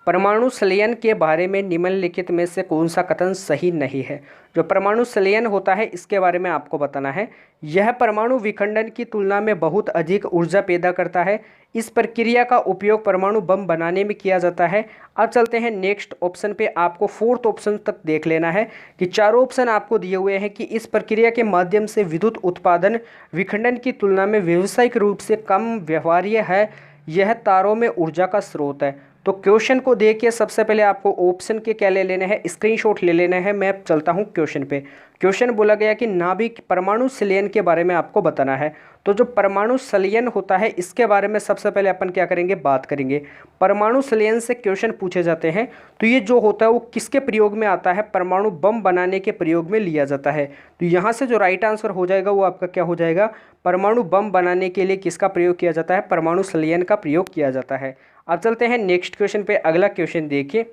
परमाणु संलयन के बारे में निम्नलिखित में से कौन सा कथन सही नहीं है? जो परमाणु संलयन होता है इसके बारे में आपको बताना है। यह परमाणु विखंडन की तुलना में बहुत अधिक ऊर्जा पैदा करता है। इस प्रक्रिया का उपयोग परमाणु बम बनाने में किया जाता है। अब चलते हैं नेक्स्ट ऑप्शन पे। आपको फोर्थ ऑप्शन तक देख लेना है कि चारों ऑप्शन आपको दिए हुए हैं कि इस प्रक्रिया के माध्यम से विद्युत उत्पादन विखंडन की तुलना में व्यावसायिक रूप से कम व्यवहार्य है। यह तारों में ऊर्जा का स्रोत है। तो क्वेश्चन को देखिए, सबसे पहले आपको ऑप्शन के क्या ले लेने हैं, स्क्रीनशॉट ले लेना है। मैं चलता हूँ क्वेश्चन पे। क्वेश्चन बोला गया कि नाभिक परमाणु संलयन के बारे में आपको बताना है। तो जो परमाणु संलयन होता है इसके बारे में सबसे पहले अपन क्या करेंगे, बात करेंगे। परमाणु संलयन से क्वेश्चन पूछे जाते हैं तो ये जो होता है वो किसके प्रयोग में आता है, परमाणु बम बनाने के प्रयोग में लिया जाता है। तो यहाँ से जो राइट आंसर हो जाएगा वो आपका क्या हो जाएगा, परमाणु बम बनाने के लिए किसका प्रयोग किया जाता है, परमाणु संलयन का प्रयोग किया जाता है। अब चलते हैं नेक्स्ट क्वेश्चन पे। अगला क्वेश्चन देखिए,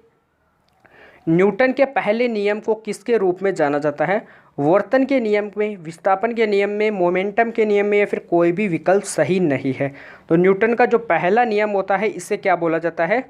न्यूटन के पहले नियम को किसके रूप में जाना जाता है, वर्तन के नियम में, विस्थापन के नियम में, मोमेंटम के नियम में, या फिर कोई भी विकल्प सही नहीं है। तो न्यूटन का जो पहला नियम होता है इसे क्या बोला जाता है,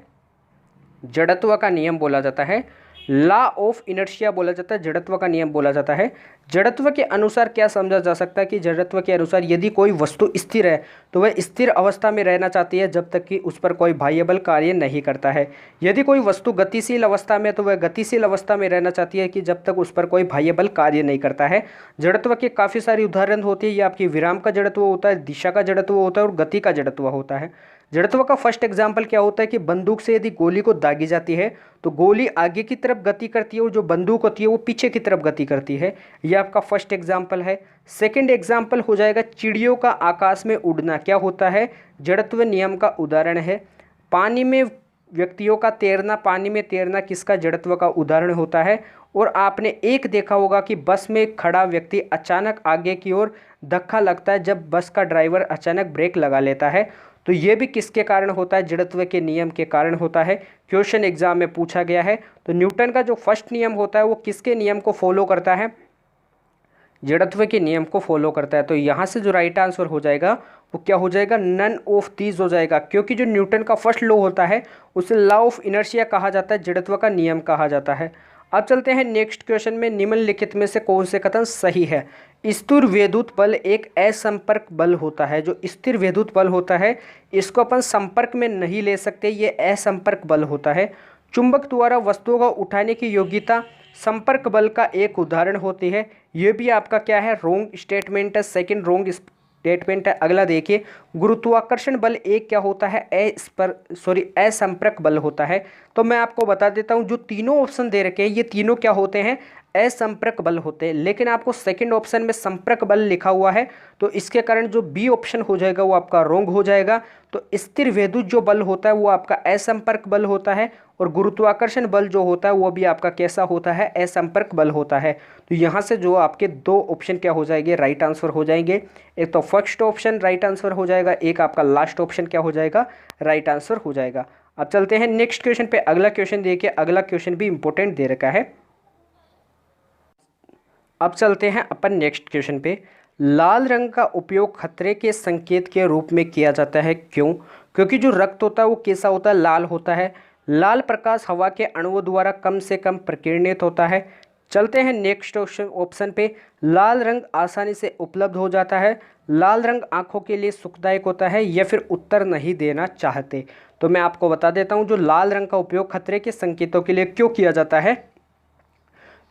जड़त्व का नियम बोला जाता है, लॉ ऑफ इनर्शिया बोला जाता है, जड़त्व का नियम बोला जाता है। जड़त्व के अनुसार क्या समझा जा सकता है कि जड़त्व के अनुसार यदि कोई वस्तु स्थिर है तो वह स्थिर अवस्था में रहना चाहती है जब तक कि उस पर कोई बाह्य बल कार्य नहीं करता है। यदि कोई वस्तु गतिशील अवस्था में है तो वह गतिशील अवस्था में रहना चाहती है कि जब तक उस पर कोई बाह्य बल कार्य नहीं करता है। जड़त्व के काफ़ी सारी उदाहरण होती है। ये आपकी विराम का जड़त्व होता है, दिशा का जड़त्व होता है और गति का जड़त्व होता है। जड़त्व का फर्स्ट एग्जाम्पल क्या होता है कि बंदूक से यदि गोली को दागी जाती है तो गोली आगे की तरफ गति करती है और जो बंदूक होती है वो पीछे की तरफ गति करती है। यह आपका फर्स्ट एग्जाम्पल है। सेकंड एग्जाम्पल हो जाएगा चिड़ियों का आकाश में उड़ना, क्या होता है, जड़त्व नियम का उदाहरण है। पानी में व्यक्तियों का तैरना, पानी में तैरना किसका, जड़त्व का उदाहरण होता है। और आपने एक देखा होगा कि बस में खड़ा व्यक्ति अचानक आगे की ओर धक्का लगता है जब बस का ड्राइवर अचानक ब्रेक लगा लेता है, तो ये भी किसके कारण होता है, जड़त्व के नियम के कारण होता है। क्वेश्चन एग्जाम में पूछा गया है। तो न्यूटन का जो फर्स्ट नियम होता है वो किसके नियम को फॉलो करता है, जड़त्व के नियम को फॉलो करता है। तो यहाँ से जो राइट आंसर हो जाएगा वो क्या हो जाएगा, नन ऑफ दीज हो जाएगा, क्योंकि जो न्यूटन का फर्स्ट लॉ होता है उसे लॉ ऑफ इनर्शिया कहा जाता है, जड़त्व का नियम कहा जाता है। अब चलते हैं नेक्स्ट क्वेश्चन में, निम्नलिखित में से कौन से कथन सही है। स्थिर विद्युत बल एक असंपर्क बल होता है। जो स्थिर विद्युत बल होता है इसको अपन संपर्क में नहीं ले सकते, ये असंपर्क बल होता है। चुंबक द्वारा वस्तुओं को उठाने की योग्यता संपर्क बल का एक उदाहरण होती है। ये भी आपका क्या है, रॉन्ग स्टेटमेंट है, सेकंड रॉन्ग स्टेटमेंट है। अगला देखिए, गुरुत्वाकर्षण बल एक क्या होता है, असंपर्क बल होता है। तो मैं आपको बता देता हूँ, जो तीनों ऑप्शन दे रखे हैं ये तीनों क्या होते हैं, असंपर्क बल होते हैं। लेकिन आपको सेकंड ऑप्शन में संपर्क बल लिखा हुआ है तो इसके कारण जो बी ऑप्शन हो जाएगा वो आपका रॉन्ग हो जाएगा। तो स्थिर विद्युत जो बल होता है वो आपका असंपर्क बल होता है और गुरुत्वाकर्षण बल जो होता है वो भी आपका कैसा होता है, असंपर्क बल होता है। तो यहाँ से जो आपके दो ऑप्शन क्या हो जाएंगे, राइट आंसर हो जाएंगे। एक तो फर्स्ट ऑप्शन राइट आंसर हो जाएगा, एक आपका लास्ट ऑप्शन क्या हो जाएगा, राइट आंसर हो जाएगा। अब चलते हैं नेक्स्ट क्वेश्चन पे। अगला क्वेश्चन देखिए, अगला क्वेश्चन भी इंपॉर्टेंट दे रखा है। अब चलते हैं अपन नेक्स्ट क्वेश्चन पे। लाल रंग का उपयोग खतरे के संकेत के रूप में किया जाता है, क्यों, क्योंकि जो रक्त होता है वो कैसा होता है, लाल होता है। लाल प्रकाश हवा के अणुओं द्वारा कम से कम प्रकीर्णित होता है। चलते हैं नेक्स्ट ऑप्शन पे। लाल रंग आसानी से उपलब्ध हो जाता है। लाल रंग आंखों के लिए सुखदायक होता है, या फिर उत्तर नहीं देना चाहते। तो मैं आपको बता देता हूँ, जो लाल रंग का उपयोग खतरे के संकेतों के लिए क्यों किया जाता है,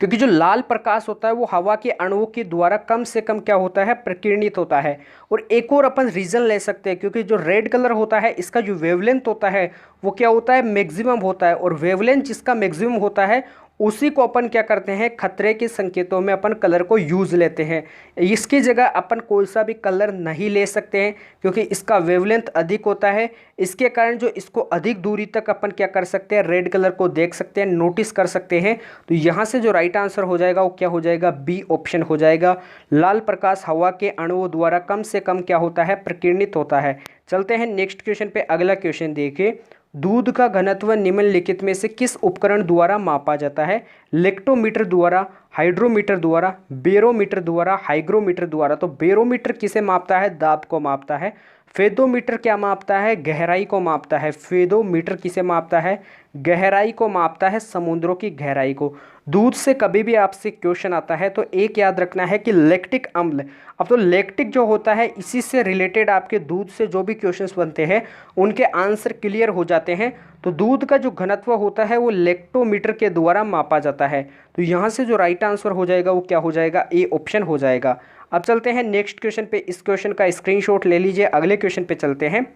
क्योंकि जो लाल प्रकाश होता है वो हवा के अणुओं के द्वारा कम से कम क्या होता है, प्रकीर्णित होता है। और एक और अपन रीज़न ले सकते हैं, क्योंकि जो रेड कलर होता है इसका जो वेवलेंथ होता है वो क्या होता है, मैक्सिमम होता है। और वेवलेंथ जिसका मैक्सिमम होता है उसी को अपन क्या करते हैं, खतरे के संकेतों में अपन कलर को यूज़ लेते हैं। इसकी जगह अपन कोई सा भी कलर नहीं ले सकते हैं, क्योंकि इसका वेवलेंथ अधिक होता है। इसके कारण जो इसको अधिक दूरी तक अपन क्या कर सकते हैं, रेड कलर को देख सकते हैं, नोटिस कर सकते हैं। तो यहाँ से जो राइट आंसर हो जाएगा वो क्या हो जाएगा, बी ऑप्शन हो जाएगा। लाल प्रकाश हवा के अणुओं द्वारा कम से कम क्या होता है, प्रकीर्णित होता है। चलते हैं नेक्स्ट क्वेश्चन पे। अगला क्वेश्चन देखिए, दूध का घनत्व निम्नलिखित में से किस उपकरण द्वारा मापा जाता है, लेक्टोमीटर द्वारा, हाइड्रोमीटर द्वारा, बेरोमीटर द्वारा, हाइग्रोमीटर द्वारा। तो बेरोमीटर किसे मापता है, दाब को मापता है। फेदोमीटर क्या मापता है, गहराई को मापता है। फेदोमीटर किसे मापता है, गहराई को मापता है, समुद्रों की गहराई को। दूध से कभी भी आपसे क्वेश्चन आता है तो एक याद रखना है कि लैक्टिक अम्ल, अब तो लैक्टिक जो होता है इसी से रिलेटेड आपके दूध से जो भी क्वेश्चंस बनते हैं उनके आंसर क्लियर हो जाते हैं। तो दूध का जो घनत्व होता है वो लेक्टोमीटर के द्वारा मापा जाता है। तो यहाँ से जो राइट आंसर हो जाएगा वो क्या हो जाएगा, ए ऑप्शन हो जाएगा। अब चलते हैं नेक्स्ट क्वेश्चन पे। इस क्वेश्चन का स्क्रीनशॉट ले लीजिए, अगले क्वेश्चन पे चलते हैं।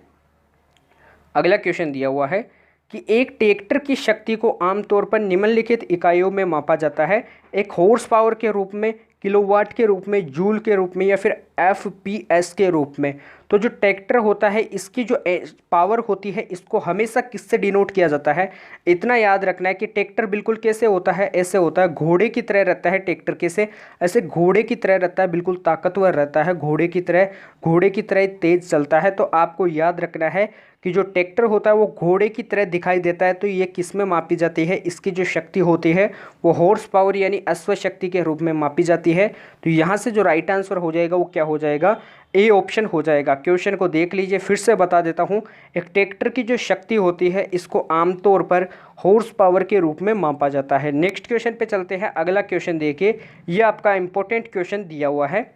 अगला क्वेश्चन दिया हुआ है, कि एक ट्रैक्टर की शक्ति को आमतौर पर निम्नलिखित इकाइयों में मापा जाता है। एक हॉर्स पावर के रूप में, किलोवाट के रूप में, जूल के रूप में या फिर एफपीएस के रूप में। तो जो ट्रैक्टर होता है इसकी जो पावर होती है इसको हमेशा किससे डिनोट किया जाता है, इतना याद रखना है कि ट्रैक्टर बिल्कुल कैसे होता है, ऐसे होता है, घोड़े की तरह रहता है ट्रैक्टर। कैसे? ऐसे घोड़े की तरह रहता है, बिल्कुल ताकतवर रहता है, घोड़े की तरह तेज चलता है। तो आपको याद रखना है कि जो ट्रैक्टर होता है वो घोड़े की तरह दिखाई देता है। तो ये किस में मापी जाती है, इसकी जो शक्ति होती है वो हॉर्स पावर यानी अश्व शक्ति के रूप में मापी जाती है। तो यहाँ से जो राइट आंसर हो जाएगा वो क्या हो जाएगा, ए ऑप्शन हो जाएगा। क्वेश्चन को देख लीजिए, फिर से बता देता हूँ। एक ट्रैक्टर की जो शक्ति होती है इसको आमतौर पर हॉर्स पावर के रूप में मापा जाता है। नेक्स्ट क्वेश्चन पे चलते हैं। अगला क्वेश्चन देखिए, ये आपका इंपॉर्टेंट क्वेश्चन दिया हुआ है।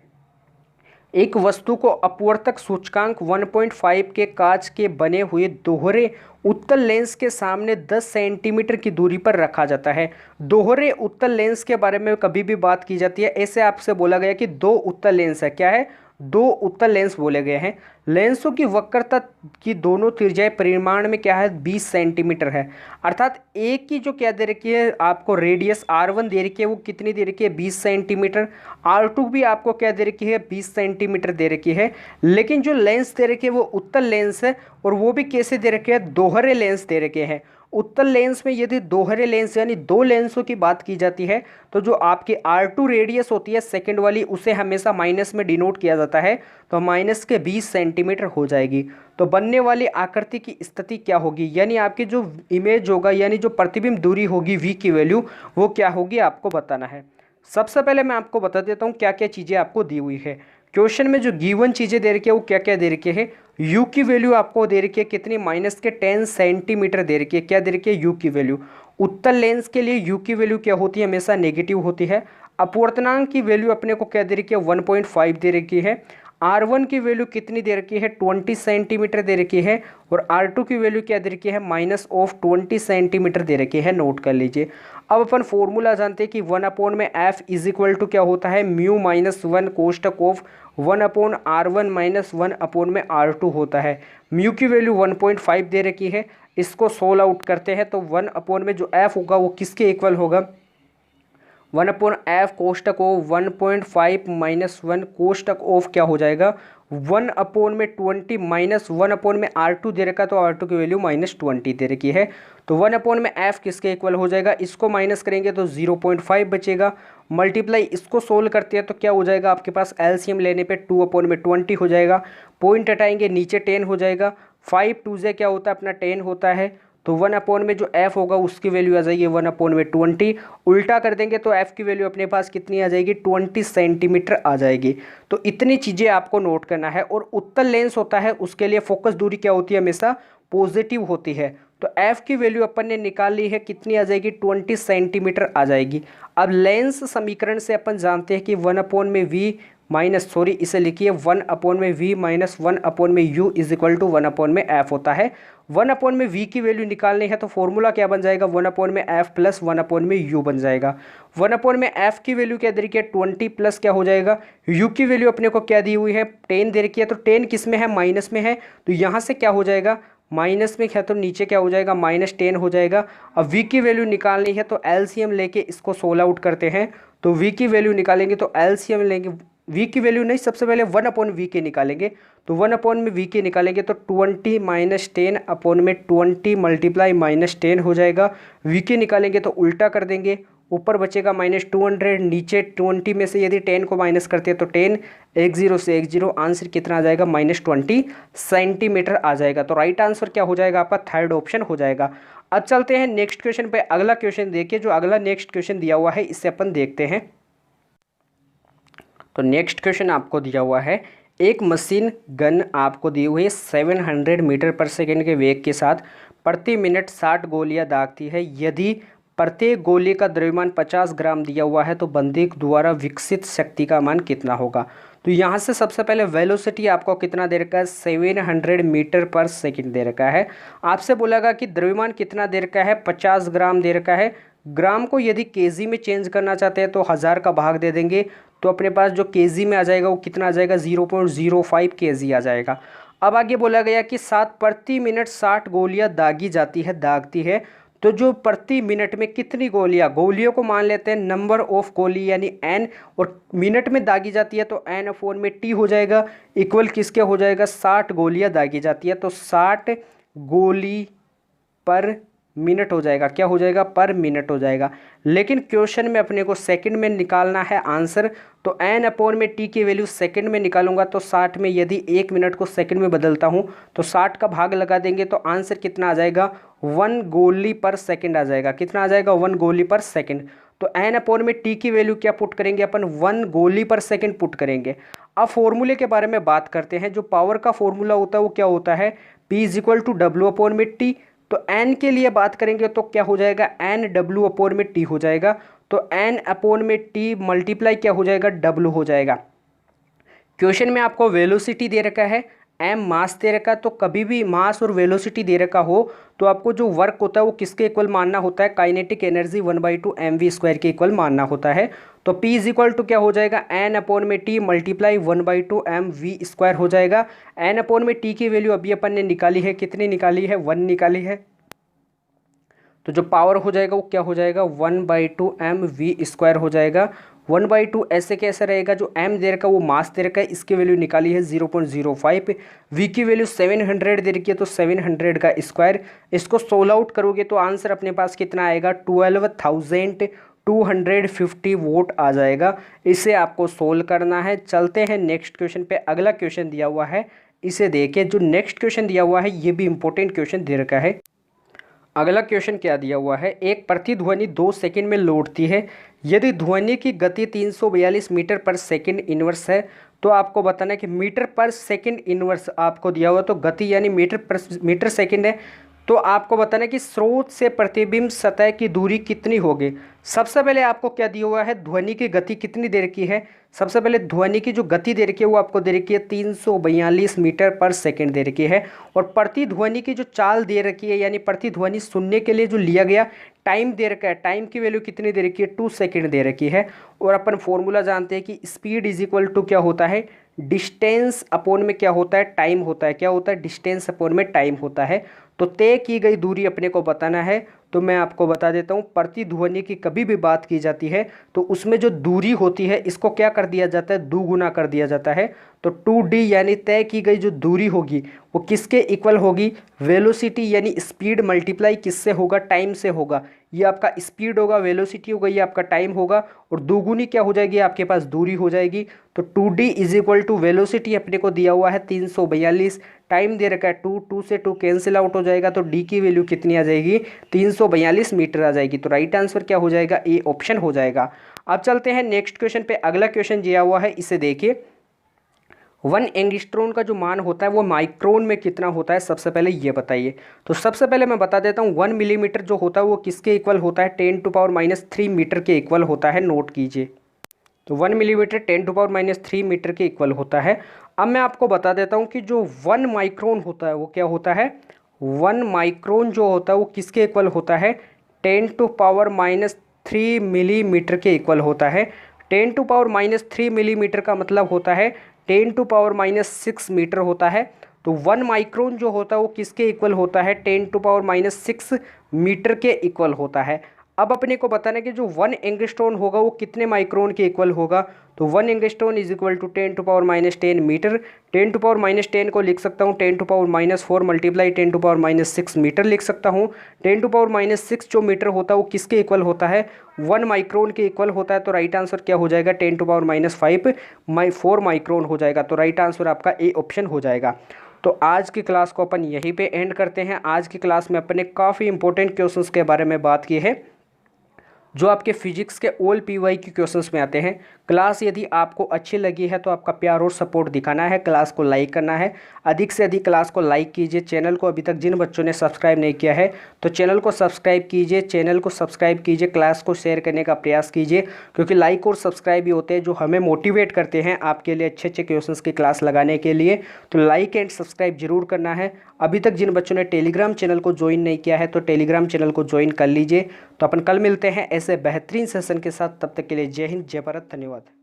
एक वस्तु को अपवर्तक सूचकांक 1.5 के कांच के बने हुए दोहरे उत्तल लेंस के सामने 10 सेंटीमीटर की दूरी पर रखा जाता है। दोहरे उत्तल लेंस के बारे में कभी भी बात की जाती है, ऐसे आपसे बोला गया कि दो उत्तल लेंस है। क्या है? दो उत्तल लेंस बोले गए हैं। लेंसों की वक्रता की दोनों त्रिज्याएं परिमाण में क्या है, 20 सेंटीमीटर है। अर्थात एक की जो क्या दे रखी है आपको, रेडियस R1 दे रखी है, वो कितनी दे रखी है, 20 सेंटीमीटर। R2 भी आपको क्या दे रखी है, 20 सेंटीमीटर दे रखी है। लेकिन जो लेंस दे रखी है वो उत्तल लेंस है, और वो भी कैसे दे रखे हैं, दोहरे लेंस दे रखे हैं। उत्तल लेंस में यदि दोहरे लेंस यानी दो लेंसों की बात की जाती है तो जो आपकी R2 रेडियस होती है सेकंड वाली, उसे हमेशा माइनस में डिनोट किया जाता है। तो माइनस के 20 सेंटीमीटर हो जाएगी। तो बनने वाली आकृति की स्थिति क्या होगी, यानी आपकी जो इमेज होगा यानी जो प्रतिबिंब दूरी होगी v की वैल्यू, वो क्या होगी आपको बताना है। सबसे पहले मैं आपको बता देता हूँ क्या क्या चीज़ें आपको दी हुई है। क्वेश्चन में जो गिवन चीज़ें दे रखी है वो क्या क्या दे रखी है। u की वैल्यू आपको दे रखी है कितनी, माइनस के 10 सेंटीमीटर दे रखी है। क्या दे रखी है, u की वैल्यू। उत्तल लेंस के लिए u की वैल्यू क्या होती है, हमेशा नेगेटिव होती है। अपवर्तनांक की वैल्यू अपने को क्या दे रखी है, 1.5 दे रखी है। R1 की वैल्यू कितनी दे रखी है, 20 सेंटीमीटर दे रखी है। और R2 की वैल्यू क्या दे रखी है, -20 सेंटीमीटर दे रखी है। नोट कर लीजिए। अब अपन फॉर्मूला जानते हैं कि 1 में f इज इक्वल टू क्या होता है, μ-1 कोष्टक ऑफ 1/R1 - 1 R2 होता है। म्यू की वैल्यू 1.5 दे रखी है। इसको सोल्व आउट करते हैं तो 1 में जो f होगा वो किसके इक्वल होगा, 1/f कोष्टक ऑफ 1.5 - 1 कोष्टक ऑफ क्या हो जाएगा, 1/20 - 1 R2 दे रखा, तो R2 की वैल्यू -20 दे रखी है। तो 1/f किसके इक्वल हो जाएगा, इसको माइनस करेंगे तो 0.5 बचेगा। मल्टीप्लाई इसको सोल्व करते हैं तो क्या हो जाएगा आपके पास, एलसीएम लेने पे 2/20 हो जाएगा। पॉइंट हटाएंगे नीचे 10 हो जाएगा। 5 2 से क्या होता है अपना 10 होता है। तो 1 में जो f होगा उसकी वैल्यू आ जाएगी 1/20। उल्टा कर देंगे तो f की वैल्यू अपने पास कितनी आ जाएगी, 20 सेंटीमीटर आ जाएगी। तो इतनी चीज़ें आपको नोट करना है। और उत्तल लेंस होता है उसके लिए फोकस दूरी क्या होती है, हमेशा पॉजिटिव होती है। तो f की वैल्यु अपन ने निकाल ली है, कितनी आ जाएगी, 20 सेंटीमीटर आ जाएगी। अब लेंस समीकरण से अपन जानते हैं कि 1/v माइनस, सॉरी इसे लिखिए 1/v minus 1/u is equal to 1/f होता है। 1/v की वैल्यू निकालनी है तो फॉर्मूला क्या बन जाएगा, 1/f प्लस 1/u बन जाएगा। 1/f की वैल्यू क्या दे रखी है, 20 प्लस क्या हो जाएगा, u की वैल्यू अपने को क्या दी हुई है, 10 दे रखी है। तो 10 किस में है, माइनस में है। तो यहाँ से क्या हो जाएगा, माइनस में है तो नीचे क्या हो जाएगा, -10 हो जाएगा। अब v की वैल्यू निकालनी है तो एलसीएम लेके इसको सोल्व आउट करते हैं। तो v की वैल्यू निकालेंगे तो एलसीएम लेंगे, v की वैल्यू नहीं, सबसे पहले 1/v के निकालेंगे। तो 1/v के निकालेंगे तो 20 - 10/20 मल्टीप्लाई -10 हो जाएगा। v के निकालेंगे तो उल्टा कर देंगे, ऊपर बचेगा -200, नीचे 20 में से यदि 10 को माइनस करते हैं तो 10, 1 0 से 1 0, आंसर कितना आ जाएगा, -20 सेंटीमीटर आ जाएगा। तो राइट आंसर क्या हो जाएगा आपका, थर्ड ऑप्शन हो जाएगा। अब चलते हैं नेक्स्ट क्वेश्चन पे। अगला क्वेश्चन देखिए, जो अगला नेक्स्ट क्वेश्चन दिया हुआ है इससे अपन देखते हैं। तो नेक्स्ट क्वेश्चन आपको दिया हुआ है, एक मशीन गन आपको दी हुई है 700 मीटर पर सेकेंड के वेग के साथ प्रति मिनट 60 गोलियां दागती है। यदि प्रत्येक गोली का द्रव्यमान 50 ग्राम दिया हुआ है तो बंदूक द्वारा विकसित शक्ति का मान कितना होगा। तो यहाँ से सबसे पहले वेलोसिटी आपको कितना दे रखा है, 700 मीटर पर सेकेंड दे रखा है। आपसे बोलेगा कि द्रव्यमान कितना दे रखा है, 50 ग्राम दे रखा है। ग्राम को यदि केजी में चेंज करना चाहते हैं तो 1000 का भाग दे देंगे, तो अपने पास जो केजी में आ जाएगा वो कितना आ जाएगा, 0.05 केजी आ जाएगा। अब आगे बोला गया कि 7 प्रति मिनट 60 गोलियां दागती है। तो जो प्रति मिनट में कितनी गोलियों को मान लेते हैं नंबर ऑफ गोली यानी एन, और मिनट में दागी जाती है तो एन अपॉन में टी हो जाएगा, इक्वल किसके हो जाएगा 60 गोलियां दागी जाती है तो 60 गोली पर मिनट हो जाएगा। क्या हो जाएगा? पर मिनट हो जाएगा। लेकिन क्वेश्चन में अपने को सेकंड में निकालना है आंसर, तो एन अपॉन में टी की वैल्यू सेकंड में निकालूंगा तो 60 में यदि 1 मिनट को सेकंड में बदलता हूं तो 60 का भाग लगा देंगे तो आंसर कितना आ जाएगा? 1 गोली पर सेकंड आ जाएगा। कितना आ जाएगा? 1 गोली पर सेकंड। तो एन अपॉन में टी की वैल्यू क्या पुट करेंगे अपन? 1 गोली पर सेकंड पुट करेंगे। अब फॉर्मूले के बारे में बात करते हैं। जो पावर का फॉर्मूला होता है वो क्या होता है? P इक्वल टू डब्ल्यू अपॉन में टी। तो n के लिए बात करेंगे तो क्या हो जाएगा? n डब्ल्यू अपॉन में टी हो जाएगा। तो n अपॉन में टी मल्टीप्लाई क्या हो जाएगा? डब्ल्यू हो जाएगा। क्वेश्चन में आपको वेलोसिटी दे रखा है, m मास दे रखा है, तो कभी भी मास और वेलोसिटी दे रखा हो तो आपको जो वर्क होता है वो किसके इक्वल मानना होता है? काइनेटिक एनर्जी 1/2 mv² के इक्वल मानना होता है। तो P इज इक्वल टू क्या हो जाएगा? n अपॉन में टी मल्टीप्लाई 1/2 mv² हो जाएगा। n अपॉन में टी की वैल्यू अभी अपन ने निकाली है, कितनी निकाली है? 1 निकाली है। तो जो पावर हो जाएगा वो क्या हो जाएगा? 1/2 mv² हो जाएगा। 1/2 ऐसे कैसे रहेगा? जो m दे रखा है वो मास दे रखा है, इसकी वैल्यू निकाली है 0.05, v की वैल्यू 700 दे रखी है तो 700 का स्क्वायर। इसको सोल्व आउट करोगे तो आंसर अपने पास कितना आएगा? 12,250 वोट आ जाएगा। इसे आपको सोल्व करना है। चलते हैं नेक्स्ट क्वेश्चन पे। अगला क्वेश्चन दिया हुआ है, इसे देखिए। जो नेक्स्ट क्वेश्चन दिया हुआ है ये भी इंपॉर्टेंट क्वेश्चन दे रखा है। अगला क्वेश्चन क्या दिया हुआ है? एक प्रतिध्वनि 2 सेकंड में लौटती है। यदि ध्वनि की गति 342 मीटर पर सेकंड इनवर्स है तो आपको बताना है कि मीटर पर सेकंड इनवर्स आपको दिया हुआ, तो गति यानी मीटर सेकंड है। तो आपको बताना है कि स्रोत से प्रतिबिंब सतह की दूरी कितनी होगी। सबसे पहले आपको क्या दिया हुआ है? ध्वनि की गति कितनी दे रखी है? सबसे पहले ध्वनि की जो गति दे रखी है वो आपको दे रखी है 342 मीटर पर सेकंड दे रखी है। और प्रतिध्वनि की जो चाल दे रखी है यानी प्रतिध्वनि सुनने के लिए जो लिया गया टाइम दे रखा है, टाइम की वैल्यू कितनी दे रखी है? 2 सेकंड दे रखी है। और अपन फॉर्मूला जानते हैं कि स्पीड इज इक्वल टू क्या होता है? डिस्टेंस अपॉन में क्या होता है? टाइम होता है। क्या होता है? डिस्टेंस अपॉन में टाइम होता है। तो तय की गई दूरी अपने को बताना है। तो मैं आपको बता देता हूँ, प्रतिध्वनि की कभी भी बात की जाती है तो उसमें जो दूरी होती है इसको क्या कर दिया जाता है? दुगुना कर दिया जाता है। तो 2d यानी तय की गई जो दूरी होगी वो किसके इक्वल होगी? वेलोसिटी यानी स्पीड मल्टीप्लाई किससे होगा? टाइम से होगा। ये आपका स्पीड होगा, वेलोसिटी होगा, ये आपका टाइम होगा, और दोगुनी क्या हो जाएगी? आपके पास दूरी हो जाएगी। तो 2d is equal to velocity अपने को दिया हुआ है 342, टाइम दे रखा है 2 से 2 कैंसिल आउट हो जाएगा तो d की वैल्यू कितनी आ जाएगी? 342 मीटर आ जाएगी। तो राइट आंसर क्या हो जाएगा? ए ऑप्शन हो जाएगा। अब चलते हैं नेक्स्ट क्वेश्चन पे। अगला क्वेश्चन दिया हुआ है, इसे देखिए। 1 एंगस्ट्रॉन का जो मान होता है वो माइक्रोन में कितना होता है? सबसे पहले ये बताइए। तो सबसे पहले मैं बता देता हूँ 1 मिलीमीटर जो होता है वो किसके इक्वल होता है? 10⁻³ मीटर के इक्वल होता है। नोट कीजिए। तो 1 मिलीमीटर 10⁻³ मीटर के इक्वल होता है। अब मैं आपको बता देता हूँ कि जो 1 माइक्रोन होता है वो क्या होता है? 1 माइक्रोन जो होता है वो किसके इक्वल होता है? 10⁻³ मिलीमीटर के इक्वल होता है। 10⁻³ मिलीमीटर का मतलब होता है 10⁻⁻6 मीटर होता है। तो 1 माइक्रोन जो होता है वो किसके इक्वल होता है? 10⁻⁻6 मीटर के इक्वल होता है। अब अपने को बताना है कि जो 1 एंगस्ट्रॉन होगा वो कितने माइक्रोन के इक्वल होगा? तो 1 angstrom is equal to 10⁻10 metre. 10⁻10 को लिख सकता हूँ 10⁻4 मल्टीप्लाई 10⁻6 मीटर लिख सकता हूँ। 10⁻6 जो मीटर होता है वो किसके इक्वल होता है? 1 माइक्रोन के इक्वल होता है। तो राइट आंसर क्या हो जाएगा? 10⁻5 माइक्रोन हो जाएगा। तो राइट आंसर आपका ए ऑप्शन हो जाएगा। तो आज की क्लास को अपन यहीं पे एंड करते हैं। आज की क्लास में अपने काफ़ी इंपॉर्टेंट क्वेश्चंस के बारे में बात की है जो आपके फिजिक्स के ऑल PYQ क्वेश्चंस में आते हैं। क्लास यदि आपको अच्छी लगी है तो आपका प्यार और सपोर्ट दिखाना है, क्लास को लाइक करना है, अधिक से अधिक क्लास को लाइक कीजिए। चैनल को अभी तक जिन बच्चों ने सब्सक्राइब नहीं किया है तो चैनल को सब्सक्राइब कीजिए, क्लास को शेयर करने का प्रयास कीजिए, क्योंकि लाइक और सब्सक्राइब ही होते हैं जो हमें मोटिवेट करते हैं आपके लिए अच्छे अच्छे क्वेश्चंस की क्लास लगाने के लिए। तो लाइक एंड सब्सक्राइब जरूर करना है। अभी तक जिन बच्चों ने टेलीग्राम चैनल को ज्वाइन नहीं किया है तो टेलीग्राम चैनल को ज्वाइन कर लीजिए। तो अपन कल मिलते हैं ऐसे बेहतरीन सेशन के साथ। तब तक के लिए जय हिंद, जय भारत, धन्यवाद।